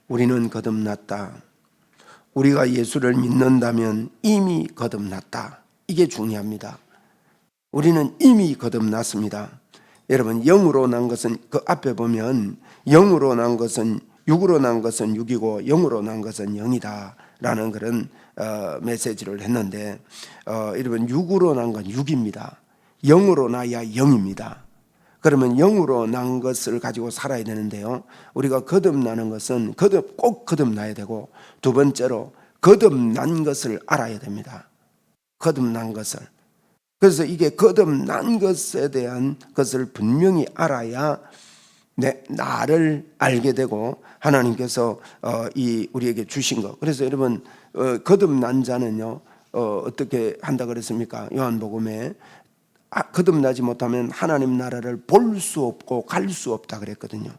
우리는 거듭났다. 우리가 예수를 믿는다면 이미 거듭났다. 이게 중요합니다. 우리는 이미 거듭났습니다. 여러분, 영으로 난 것은 그 앞에 보면 영으로 난 것은 육으로 난 것은 육이고 영으로 난 것은 영이다 라는 그런 메시지를 했는데 여러분, 육으로 난 건 육입니다. 영으로 나야 영입니다. 그러면 영으로 난 것을 가지고 살아야 되는데요, 우리가 거듭나는 것은 꼭 거듭나야 되고, 두 번째로 거듭난 것을 알아야 됩니다. 거듭난 것을. 그래서 이게 거듭난 것에 대한 것을 분명히 알아야 나를 알게 되고 하나님께서 우리에게 주신 것. 그래서 여러분, 거듭난 자는요 어떻게 한다 그랬습니까? 요한복음에 거듭나지 못하면 하나님 나라를 볼 수 없고 갈 수 없다 그랬거든요.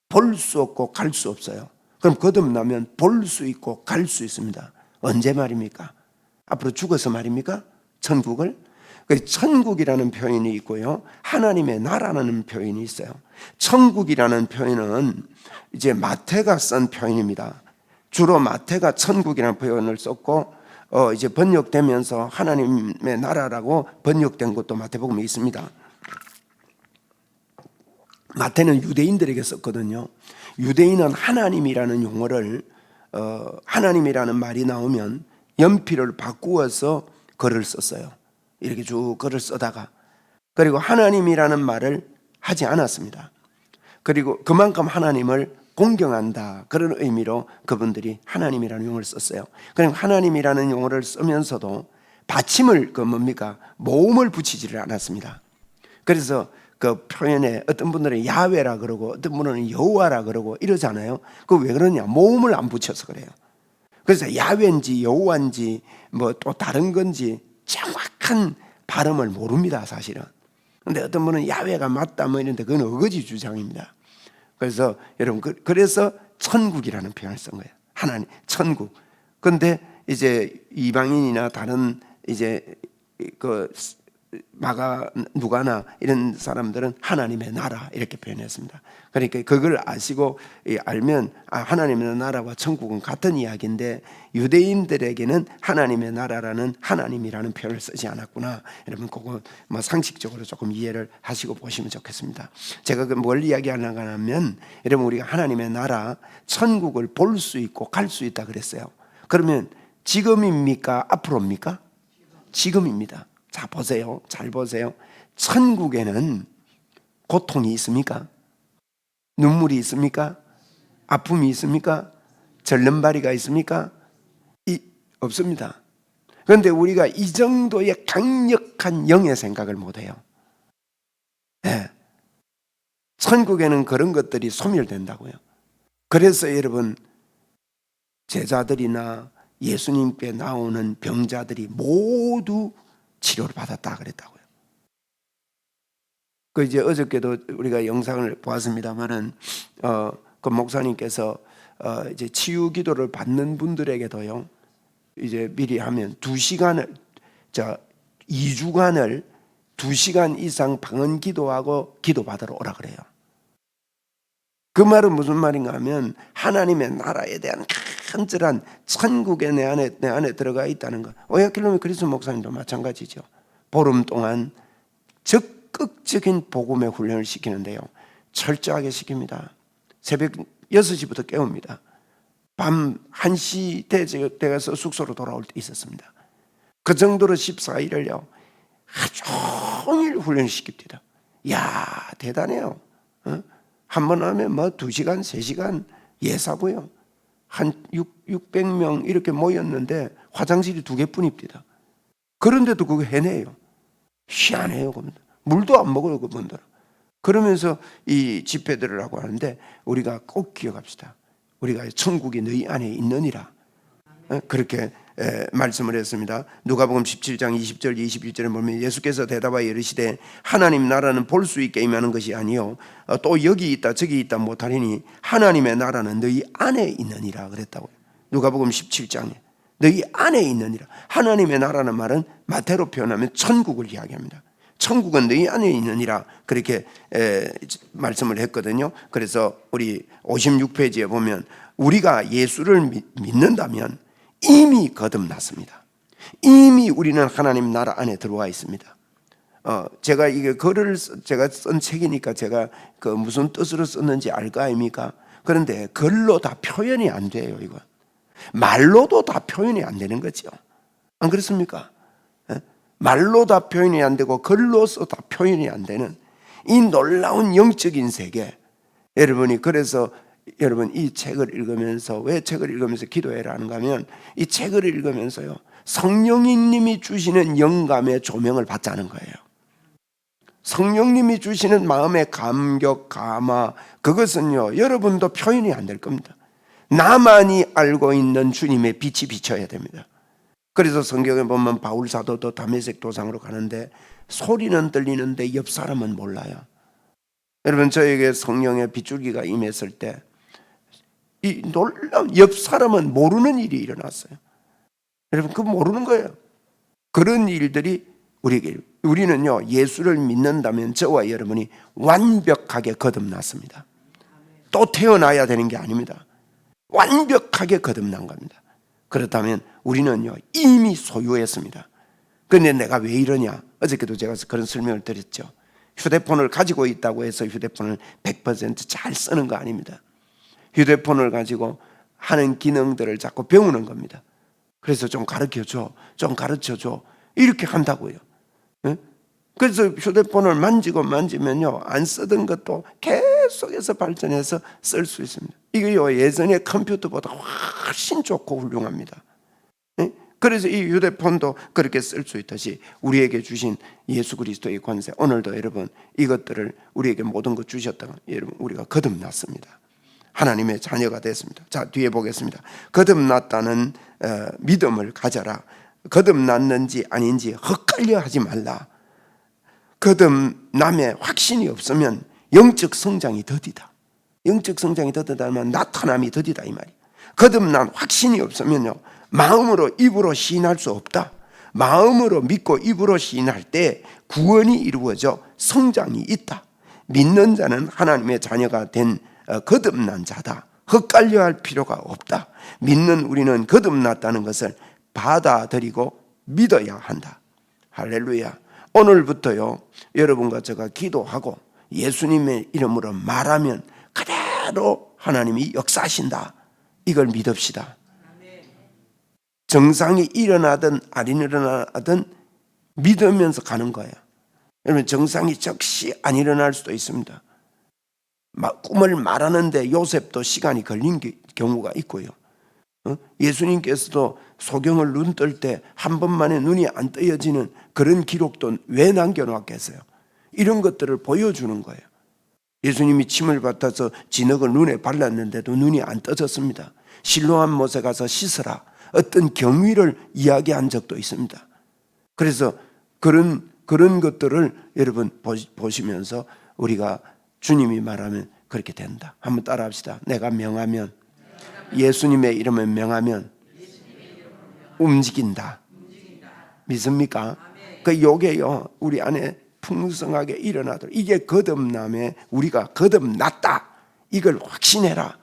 볼 수 없고 갈 수 없어요. 그럼 거듭나면 볼 수 있고 갈 수 있습니다. 언제 말입니까? 앞으로 죽어서 말입니까? 천국을? 천국이라는 표현이 있고요, 하나님의 나라라는 표현이 있어요. 천국이라는 표현은 이제 마태가 쓴 표현입니다. 주로 마태가 천국이라는 표현을 썼고 이제 번역되면서 하나님의 나라라고 번역된 것도 마태복음에 있습니다. 마태는 유대인들에게 썼거든요. 유대인은 하나님이라는 용어를 하나님이라는 말이 나오면 연필을 바꾸어서 글을 썼어요. 이렇게 쭉 글을 쓰다가, 그리고 하나님이라는 말을 하지 않았습니다. 그리고 그만큼 하나님을 공경한다, 그런 의미로 그분들이 하나님이라는 용어를 썼어요. 그럼 하나님이라는 용어를 쓰면서도 받침을 모음을 붙이지를 않았습니다. 그래서 그 표현에 어떤 분들은 야훼라 그러고 어떤 분은 여호와라 그러고 이러잖아요. 그 왜 그러냐? 모음을 안 붙여서 그래요. 그래서 야훼인지 여호와인지 뭐 또 다른 건지 정확한 발음을 모릅니다, 사실은. 근데 어떤 분은 야훼가 맞다 뭐 이런데 그건 어거지 주장입니다. 그래서 여러분, 그래서 천국이라는 표현을 쓴 거예요. 하나님, 천국. 근데 이제 이방인이나 다른 이제 누가나 이런 사람들은 하나님의 나라 이렇게 표현했습니다. 그러니까 그걸 아시고 알면 하나님의 나라와 천국은 같은 이야기인데 유대인들에게는 하나님의 나라라는 하나님이라는 표현을 쓰지 않았구나. 여러분, 그거 상식적으로 조금 이해를 하시고 보시면 좋겠습니다. 제가 뭘 이야기하려고 하면, 여러분, 우리가 하나님의 나라, 천국을 볼 수 있고 갈 수 있다 그랬어요. 그러면 지금입니까? 앞으로입니까? 지금입니다. 자, 보세요. 잘 보세요. 천국에는 고통이 있습니까? 눈물이 있습니까? 아픔이 있습니까? 절름발이가 있습니까? 없습니다. 그런데 우리가 이 정도의 강력한 영의 생각을 못해요. 네. 천국에는 그런 것들이 소멸된다고요. 그래서 여러분, 제자들이나 예수님께 나오는 병자들이 모두 치료를 받았다 그랬다고요. 이제 어저께도 우리가 영상을 보았습니다만은 그 목사님께서 이제 치유 기도를 받는 분들에게도요, 이제 미리 하면 2주간을 2시간 이상 방언 기도하고 기도받으러 오라 그래요. 그 말은 무슨 말인가 하면 하나님의 나라에 대한 간절한 천국에 내 안에 들어가 있다는 것. 오야킬로미 그리스 목사님도 마찬가지죠. 보름 동안 적극적인 복음의 훈련을 시키는데요, 철저하게 시킵니다. 새벽 6시부터 깨웁니다. 밤 1시 되어서 숙소로 돌아올 때 있었습니다. 그 정도로 14일을요 하루 종일 훈련시킵니다. 이야, 대단해요. 한 번 하면 2시간 3시간 예사고요. 한 600명 이렇게 모였는데 화장실이 2개뿐입니다. 그런데도 그거 해내요. 희한해요. 물도 안 먹어요, 그분들은. 그러면서 이 집회들을 하고 하는데, 우리가 꼭 기억합시다. 우리가 천국이 너희 안에 있느니라, 그렇게 말씀을 했습니다. 누가복음 17장 20절 21절에 보면 예수께서 대답하여 이르시되 하나님 나라는 볼 수 있게 임하는 것이 아니요 또 여기 있다 저기 있다 못하리니 하나님의 나라는 너희 안에 있느니라 그랬다고요. 누가복음 17장에 너희 안에 있느니라. 하나님의 나라는 말은 마태로 표현하면 천국을 이야기합니다. 천국은 너희 안에 있느니라, 그렇게 말씀을 했거든요. 그래서 우리 56페이지에 보면 우리가 예수를 믿는다면 이미 거듭났습니다. 이미 우리는 하나님 나라 안에 들어와 있습니다. 제가 이게 글을 제가 쓴 책이니까 제가 그 무슨 뜻으로 썼는지 알 거 아닙니까? 그런데 글로 다 표현이 안 돼요. 이거 말로도 다 표현이 안 되는 거죠. 안 그렇습니까? 말로 다 표현이 안 되고 글로서 다 표현이 안 되는 이 놀라운 영적인 세계. 여러분이 그래서 여러분 이 책을 읽으면서, 왜 책을 읽으면서 기도해라 하는가 하면, 이 책을 읽으면서요 성령님이 주시는 영감의 조명을 받자는 거예요. 성령님이 주시는 마음의 감격, 감화, 그것은요 여러분도 표현이 안 될 겁니다. 나만이 알고 있는 주님의 빛이 비춰야 됩니다. 그래서 성경에 보면 바울 사도도 다메섹 도상으로 가는데 소리는 들리는데 옆 사람은 몰라요. 여러분, 저에게 성령의 빗줄기가 임했을 때 이 놀라운, 옆 사람은 모르는 일이 일어났어요. 여러분, 그거 모르는 거예요. 그런 일들이 우리는요 예수를 믿는다면 저와 여러분이 완벽하게 거듭났습니다. 또 태어나야 되는 게 아닙니다. 완벽하게 거듭난 겁니다. 그렇다면 우리는요 이미 소유했습니다. 그런데 내가 왜 이러냐? 어저께도 제가 그런 설명을 드렸죠. 휴대폰을 가지고 있다고 해서 휴대폰을 100% 잘 쓰는 거 아닙니다. 휴대폰을 가지고 하는 기능들을 자꾸 배우는 겁니다. 그래서 좀 가르쳐줘, 좀 가르쳐줘, 이렇게 한다고요. 그래서 휴대폰을 만지면요 안 쓰던 것도 계속해서 발전해서 쓸 수 있습니다. 이게요 예전의 컴퓨터보다 훨씬 좋고 훌륭합니다. 그래서 이 휴대폰도 그렇게 쓸 수 있듯이 우리에게 주신 예수 그리스도의 권세, 오늘도 여러분 이것들을 우리에게 모든 것 주셨다가 여러분 우리가 거듭났습니다. 하나님의 자녀가 됐습니다. 자, 뒤에 보겠습니다. 거듭났다는 믿음을 가져라. 거듭났는지 아닌지 헛갈려 하지 말라. 거듭남에 확신이 없으면 영적 성장이 더디다. 영적 성장이 더디다면 나타남이 더디다 이 말이에요. 거듭난 확신이 없으면요 마음으로 입으로 시인할 수 없다. 마음으로 믿고 입으로 시인할 때 구원이 이루어져 성장이 있다. 믿는 자는 하나님의 자녀가 된 거듭난 자다. 헛갈려 할 필요가 없다. 믿는 우리는 거듭났다는 것을 받아들이고 믿어야 한다. 할렐루야. 오늘부터요 여러분과 제가 기도하고 예수님의 이름으로 말하면 그대로 하나님이 역사하신다. 이걸 믿읍시다. 정상이 일어나든 안 일어나든 믿으면서 가는 거예요. 여러분, 정상이 즉시 안 일어날 수도 있습니다. 꿈을 말하는데 요셉도 시간이 걸린 경우가 있고요. 예수님께서도 소경을 눈 뜰 때 한 번만에 눈이 안 떠여지는 그런 기록도 왜 남겨놓았겠어요? 이런 것들을 보여주는 거예요. 예수님이 침을 뱉어서 진흙을 눈에 발랐는데도 눈이 안 떠졌습니다. 실로암 못에 가서 씻으라, 어떤 경위를 이야기한 적도 있습니다. 그래서 그런 것들을 여러분 보시면서 우리가 주님이 말하면 그렇게 된다. 한번 따라합시다. 내가 명하면, 예수님의 이름을 명하면 움직인다. 믿습니까? 그 요게요 우리 안에 풍성하게 일어나도록, 이게 거듭남에 우리가 거듭났다 이걸 확신해라.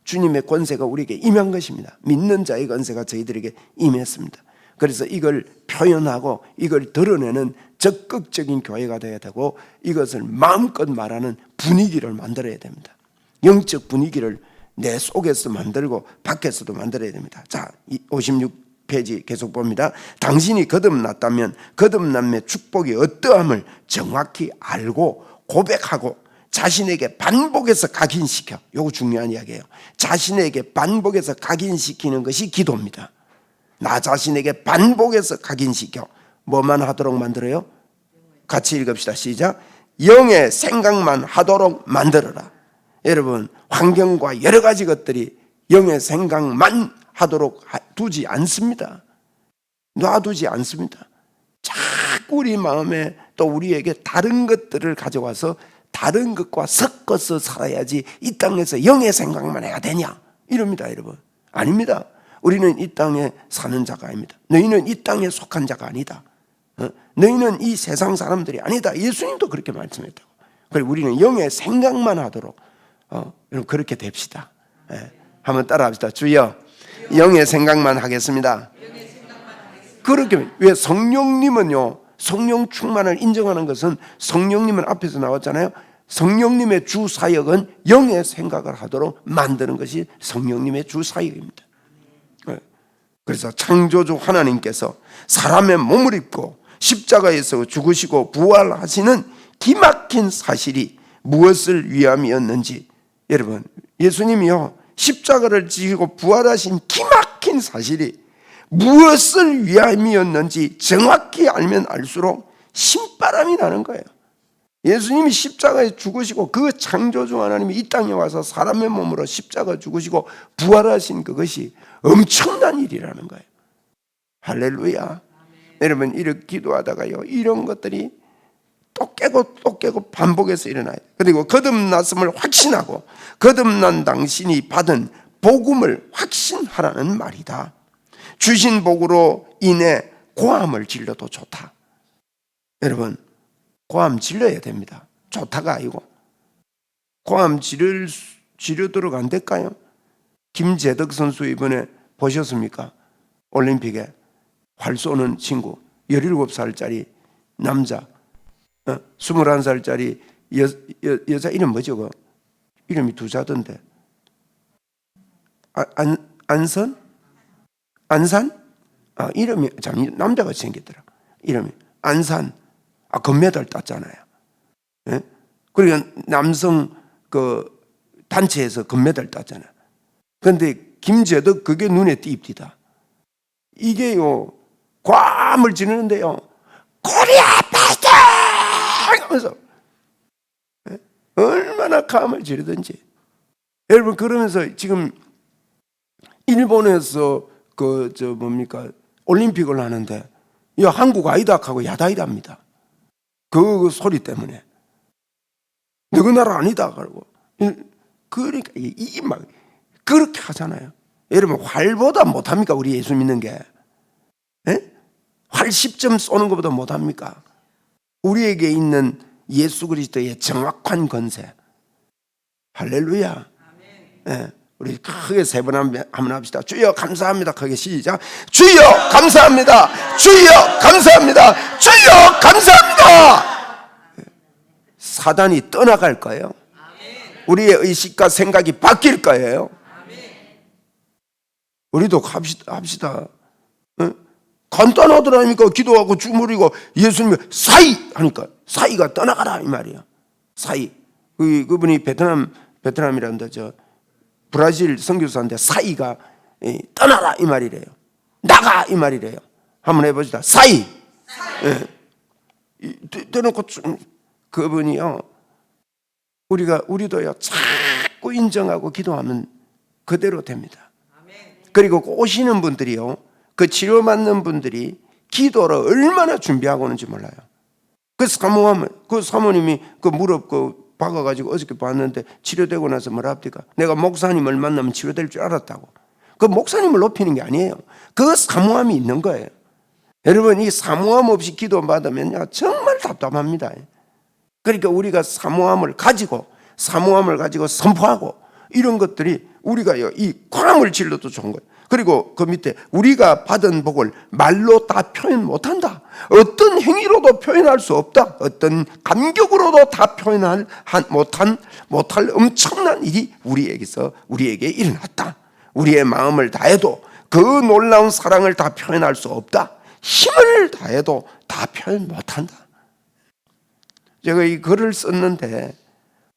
주님의 권세가 우리에게 임한 것입니다. 믿는 자의 권세가 저희들에게 임했습니다. 그래서 이걸 표현하고 이걸 드러내는 적극적인 교회가 되어야 되고, 이것을 마음껏 말하는 분위기를 만들어야 됩니다. 영적 분위기를 내 속에서 만들고 밖에서도 만들어야 됩니다. 자, 56페이지 계속 봅니다. 당신이 거듭났다면 거듭남의 축복이 어떠함을 정확히 알고 고백하고 자신에게 반복해서 각인시켜. 이거 중요한 이야기예요. 자신에게 반복해서 각인시키는 것이 기도입니다. 나 자신에게 반복해서 각인시켜. 뭐만 하도록 만들어요? 같이 읽읍시다. 시작. 영의 생각만 하도록 만들어라. 여러분, 환경과 여러 가지 것들이 영의 생각만 하도록 두지 않습니다. 놔두지 않습니다. 자꾸 우리 마음에 또 우리에게 다른 것들을 가져와서 다른 것과 섞어서 살아야지 이 땅에서 영의 생각만 해야 되냐 이럽니다. 여러분, 아닙니다. 우리는 이 땅에 사는 자가 아닙니다. 너희는 이 땅에 속한 자가 아니다. 너희는 이 세상 사람들이 아니다. 예수님도 그렇게 말씀했다고. 그리고 우리는 영의 생각만 하도록 여러분 그렇게 됩시다. 한번 따라합시다. 주여, 영의 생각만 하겠습니다. 그렇게 왜 성령님은요, 성령 충만을 인정하는 것은 성령님은 앞에서 나왔잖아요. 성령님의 주 사역은 영의 생각을 하도록 만드는 것이 성령님의 주 사역입니다. 그래서 창조주 하나님께서 사람의 몸을 입고 십자가에서 죽으시고 부활하시는 기막힌 사실이 무엇을 위함이었는지, 여러분, 예수님이요 십자가를 지시고 부활하신 기막힌 사실이 무엇을 위함이었는지 정확히 알면 알수록 신바람이 나는 거예요. 예수님이 십자가에 죽으시고 그 창조주 하나님이 이 땅에 와서 사람의 몸으로 십자가 죽으시고 부활하신 그것이 엄청난 일이라는 거예요. 할렐루야. 여러분, 이렇게 기도하다가요 이런 것들이 또 깨고 반복해서 일어나요. 그리고 거듭났음을 확신하고 거듭난 당신이 받은 복음을 확신하라는 말이다. 주신 복으로 인해 고함을 질러도 좋다. 여러분, 고함 질러야 됩니다. 좋다가 아니고. 고함 지르도록 안 될까요? 김재덕 선수 이번에 보셨습니까? 올림픽에 활 쏘는 친구, 17살짜리 남자, 21살짜리 여자 이름 뭐죠? 그 이름이 두 자던데. 안산? 이름이 참 남자같이 생겼더라. 이름이 안산. 금메달 땄잖아요. 예? 그러니까 남성 그 단체에서 금메달 땄잖아요. 그런데 김재덕 그게 눈에 띕니다. 이게요 괌을 지르는데요 코리아 파이팅 하면서 얼마나 감을 지르든지. 여러분, 그러면서 지금 일본에서 올림픽을 하는데 야, 한국 아이다 하고 야다이답니다. 그 소리 때문에 너희 나라 아니다 그러고. 그러니까 이 막 그렇게 하잖아요. 여러분, 활보다 못합니까? 우리 예수 믿는 게 활 10점 쏘는 것보다 못합니까? 우리에게 있는 예수 그리스도의 정확한 권세. 할렐루야. 예, 우리 크게 세 번 한번 합시다. 주여 감사합니다. 크게 시작. 주여 감사합니다. 주여 감사합니다. 주여 감사합니다. 사단이 떠나갈 거예요. 우리의 의식과 생각이 바뀔 거예요. 우리도 합시다. 간단하더라니까. 기도하고 주무리고 예수님이 사이 하니까 사이가 떠나가라 이 말이에요. 사이. 그분이 베트남이란다. 브라질 선교사인데 사이가 떠나라 이 말이래요. 나가 이 말이래요. 한번 해보시다. 사이. 떠놓고 그분이요. 우리도요 자꾸 인정하고 기도하면 그대로 됩니다. 그리고 오시는 분들이요, 그 치료받는 분들이 기도를 얼마나 준비하고 오는지 몰라요. 그 사모님이 그 무릎 박아가지고 어저께 봤는데 치료되고 나서 뭐라 합니까? 내가 목사님을 만나면 치료될 줄 알았다고. 그 목사님을 높이는 게 아니에요. 그 사모함이 있는 거예요. 여러분, 이 사모함 없이 기도 받으면 정말 답답합니다. 그러니까 우리가 사모함을 가지고 선포하고 이런 것들이 우리가요 이 괌을 질러도 좋은 거예요. 그리고 그 밑에 우리가 받은 복을 말로 다 표현 못한다. 어떤 행위로도 표현할 수 없다. 어떤 감격으로도 다 표현할 못할 엄청난 일이 우리에게 일어났다. 우리의 마음을 다해도 그 놀라운 사랑을 다 표현할 수 없다. 힘을 다해도 다 표현 못한다. 제가 이 글을 썼는데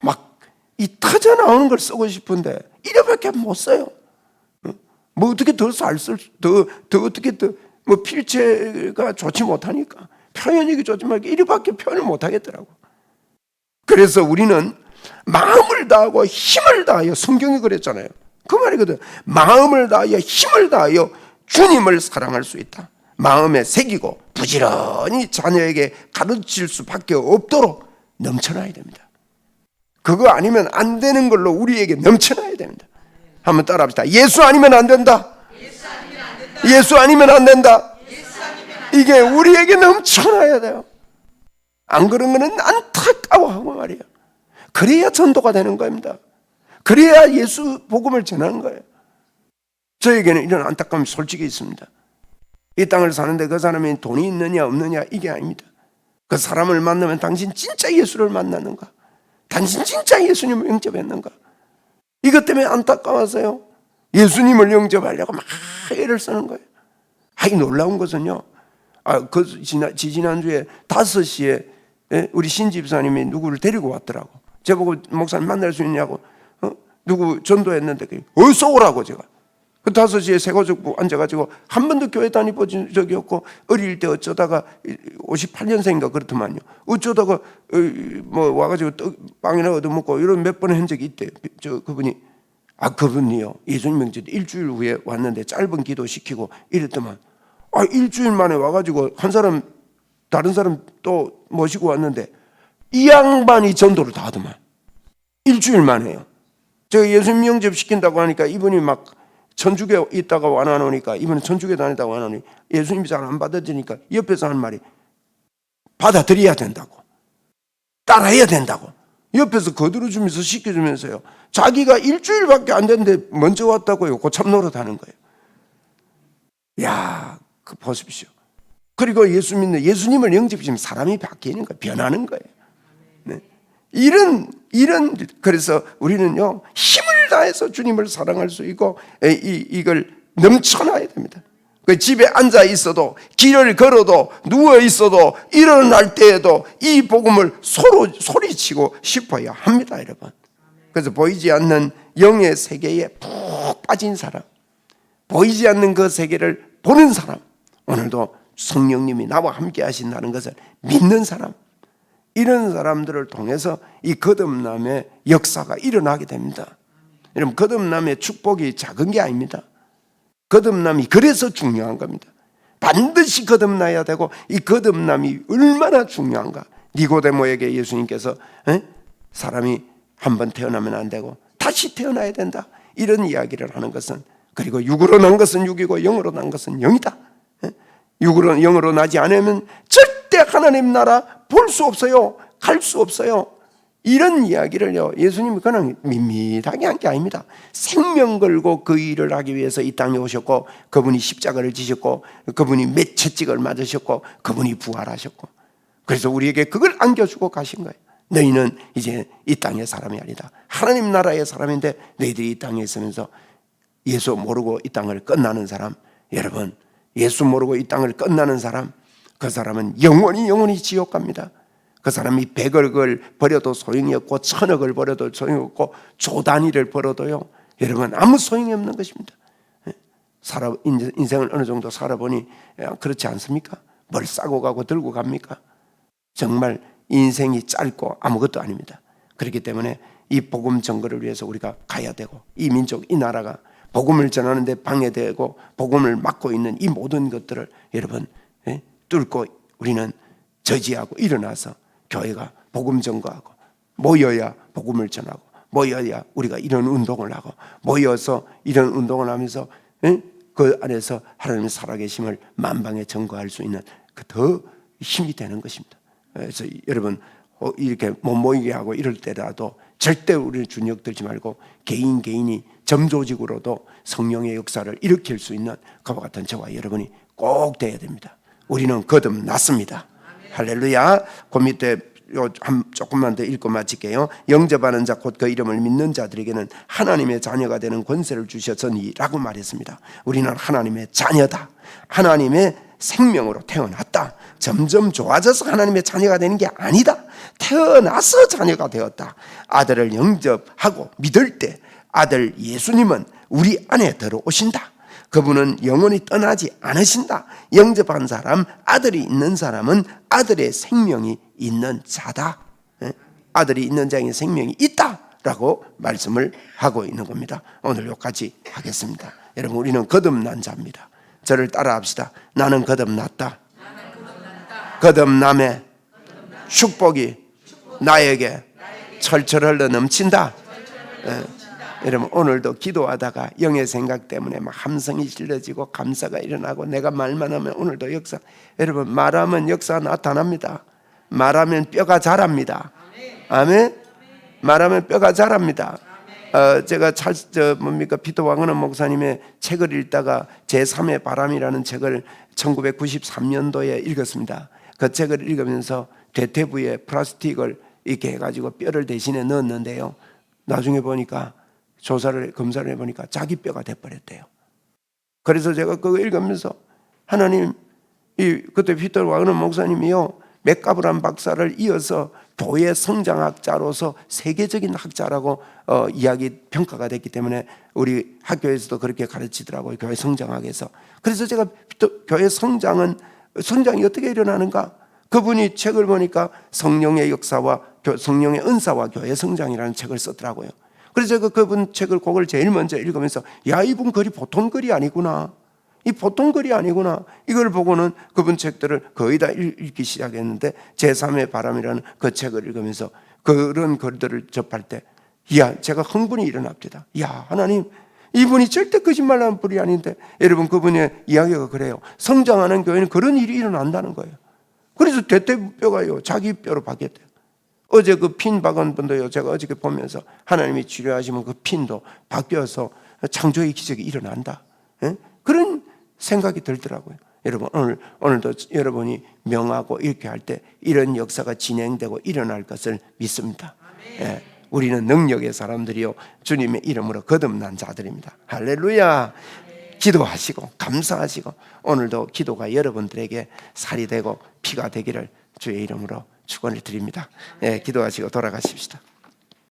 막 이 터져 나오는 걸 쓰고 싶은데 이래밖에 못 써요. 뭐 어떻게 더 필체가 좋지 못하니까 표현이 좋지만 이래밖에 표현을 못 하겠더라고. 그래서 우리는 마음을 다하고 힘을 다하여, 성경이 그랬잖아요. 그 말이거든. 마음을 다하여 힘을 다하여 주님을 사랑할 수 있다. 마음에 새기고 부지런히 자녀에게 가르칠 수밖에 없도록 넘쳐나야 됩니다. 그거 아니면 안 되는 걸로 우리에게 넘쳐나야 됩니다. 한번 따라합시다. 예수 아니면 안 된다. 예수 아니면 안 된다. 이게 우리에게 넘쳐나야 돼요. 안 그런 거는 안타까워하고 말이에요. 그래야 전도가 되는 겁니다. 그래야 예수 복음을 전하는 거예요. 저에게는 이런 안타까움이 솔직히 있습니다. 이 땅을 사는데 그 사람이 돈이 있느냐 없느냐 이게 아닙니다. 그 사람을 만나면 당신 진짜 예수를 만났는가? 당신 진짜 예수님을 영접했는가? 이것 때문에 안타까워서요, 예수님을 영접하려고 막 애를 쓰는 거예요. 아이 놀라운 것은요, 지난주에 5시에 우리 신집사님이 누구를 데리고 왔더라고. 저보고 목사님 만날 수 있냐고, 누구 전도했는데 어서 오라고. 제가 그 5시에 세고적부 앉아가지고 한 번도 교회 다니본 적이 없고, 어릴 때 어쩌다가 58년생인가 그렇더만요. 어쩌다가 뭐 와가지고 빵이나 얻어먹고 이런 몇 번 한 적이 있대요. 그분이요, 예수님 명절 일주일 후에 왔는데 짧은 기도 시키고 이랬더만, 일주일 만에 와가지고 한 사람 다른 사람 또 모시고 왔는데 이 양반이 전도를 다 하더만. 일주일 만에요. 제가 예수님 영접 시킨다고 하니까 이분이 막 천주교에 있다가 와나오니까, 이분은 천주교에 다니다가 와나오니 예수님이 잘 안 받아주니까 옆에서 하는 말이 받아들여야 된다고, 따라해야 된다고, 옆에서 거들어주면서 시켜주면서요, 자기가 일주일밖에 안 됐는데 먼저 왔다고요. 고참 노릇하는 거예요. 야, 그 보십시오. 그리고 예수 믿는, 예수님을 영접시키면 사람이 바뀌는 거예요. 변하는 거예요. 네. 그래서 우리는요, 힘을 다해서 주님을 사랑할 수 있고, 이걸 넘쳐나야 됩니다. 그 집에 앉아 있어도, 길을 걸어도, 누워 있어도, 일어날 때에도 이 복음을 소리치고 싶어야 합니다, 여러분. 그래서 보이지 않는 영의 세계에 푹 빠진 사람, 보이지 않는 그 세계를 보는 사람, 오늘도 성령님이 나와 함께 하신다는 것을 믿는 사람, 이런 사람들을 통해서 이 거듭남의 역사가 일어나게 됩니다. 여러분, 거듭남의 축복이 작은 게 아닙니다. 거듭남이 그래서 중요한 겁니다. 반드시 거듭나야 되고, 이 거듭남이 얼마나 중요한가. 니고데모에게 예수님께서 사람이 한번 태어나면 안 되고 다시 태어나야 된다, 이런 이야기를 하는 것은, 그리고 육으로 난 것은 육이고 영으로 난 것은 영이다. 영으로 나지 않으면 절대 하나님 나라 볼 수 없어요. 갈 수 없어요. 이런 이야기를요, 예수님이 그냥 밋밋하게 한 게 아닙니다. 생명 걸고 그 일을 하기 위해서 이 땅에 오셨고, 그분이 십자가를 지셨고, 그분이 몇 채찍을 맞으셨고, 그분이 부활하셨고, 그래서 우리에게 그걸 안겨주고 가신 거예요. 너희는 이제 이 땅의 사람이 아니다, 하나님 나라의 사람인데, 너희들이 이 땅에 있으면서 예수 모르고 이 땅을 끝나는 사람, 여러분, 예수 모르고 이 땅을 끝나는 사람, 그 사람은 영원히 지옥 갑니다. 그 사람이 100억을 버려도 소용이 없고, 1000억을 버려도 소용이 없고, 조단위를 벌어도요, 여러분, 아무 소용이 없는 것입니다. 인생을 어느 정도 살아보니 그렇지 않습니까? 뭘 싸고 가고 들고 갑니까? 정말 인생이 짧고 아무것도 아닙니다. 그렇기 때문에 이 복음 전거를 위해서 우리가 가야 되고, 이 민족, 이 나라가 복음을 전하는 데 방해되고 복음을 막고 있는 이 모든 것들을 여러분 뚫고 우리는 저지하고 일어나서 교회가 복음 전거하고, 모여야 복음을 전하고, 모여야 우리가 이런 운동을 하고, 모여서 이런 운동을 하면서 그 안에서 하나님의 살아계심을 만방에 전거할 수 있는 그 더 힘이 되는 것입니다. 그래서 여러분, 이렇게 못 모이게 하고 이럴 때라도 절대 우리는 준역 들지 말고, 개인이 점조직으로도 성령의 역사를 일으킬 수 있는 그와 같은 저와 여러분이 꼭 돼야 됩니다. 우리는 거듭났습니다. 할렐루야. 그 밑에 조금만 더 읽고 마칠게요. 영접하는 자 곧 그 이름을 믿는 자들에게는 하나님의 자녀가 되는 권세를 주셨으니 라고 말했습니다. 우리는 하나님의 자녀다. 하나님의 생명으로 태어났다. 점점 좋아져서 하나님의 자녀가 되는 게 아니다. 태어나서 자녀가 되었다. 아들을 영접하고 믿을 때 아들 예수님은 우리 안에 들어오신다. 그분은 영원히 떠나지 않으신다. 영접한 사람, 아들이 있는 사람은 아들의 생명이 있는 자다. 아들이 있는 자에게 생명이 있다라고 말씀을 하고 있는 겁니다. 오늘 여기까지 하겠습니다. 여러분, 우리는 거듭난 자입니다. 저를 따라합시다. 나는 거듭났다. 거듭남의 축복이 나에게 철철 흘러 넘친다. 여러분, 오늘도 기도하다가 영의 생각 때문에 막 함성이 질러지고 감사가 일어나고, 내가 말만 하면 오늘도 역사, 여러분, 말하면 역사 나타납니다. 말하면 뼈가 자랍니다. 아멘. 말하면 뼈가 자랍니다. 제가 피터 왕은원 목사님의 책을 읽다가 제3의 바람이라는 책을 1993년도에 읽었습니다. 그 책을 읽으면서 대퇴부에 플라스틱을 이렇게 해가지고 뼈를 대신에 넣었는데요, 나중에 보니까 검사를 해보니까 자기 뼈가 돼버렸대요. 그래서 제가 그거 읽으면서 하나님, 그때 피터 왕은원 목사님이요, 맥가브란 박사를 이어서 교회 성장학자로서 세계적인 학자라고 평가가 됐기 때문에 우리 학교에서도 그렇게 가르치더라고요, 교회 성장학에서. 그래서 제가 교회 성장이 어떻게 일어나는가, 그분이 책을 보니까 성령의 역사와 성령의 은사와 교회 성장이라는 책을 썼더라고요. 그래서 제가 그분 책을 그걸 제일 먼저 읽으면서, 야, 이분 글이 보통 글이 아니구나, 이 보통 글이 아니구나, 이걸 보고는 그분 책들을 거의 다 읽기 시작했는데, 제3의 바람이라는 그 책을 읽으면서 그런 글들을 접할 때, 제가 흥분이 일어납니다. 하나님, 이분이 절대 거짓말하는 분이 아닌데, 여러분, 그분의 이야기가 그래요. 성장하는 교회는 그런 일이 일어난다는 거예요. 그래서 대퇴뼈가요, 자기 뼈로 바뀌었대요. 어제 그 핀 박은 분도요, 제가 어저께 보면서 하나님이 치료하시면 그 핀도 바뀌어서 창조의 기적이 일어난다, 그런 생각이 들더라고요. 여러분, 오늘도 여러분이 명하고 이렇게 할 때 이런 역사가 진행되고 일어날 것을 믿습니다. 우리는 능력의 사람들이요, 주님의 이름으로 거듭난 자들입니다. 할렐루야. 기도하시고 감사하시고, 오늘도 기도가 여러분들에게 살이 되고 피가 되기를 주의 이름으로 축원을 드립니다. 기도하시고 돌아가십시다.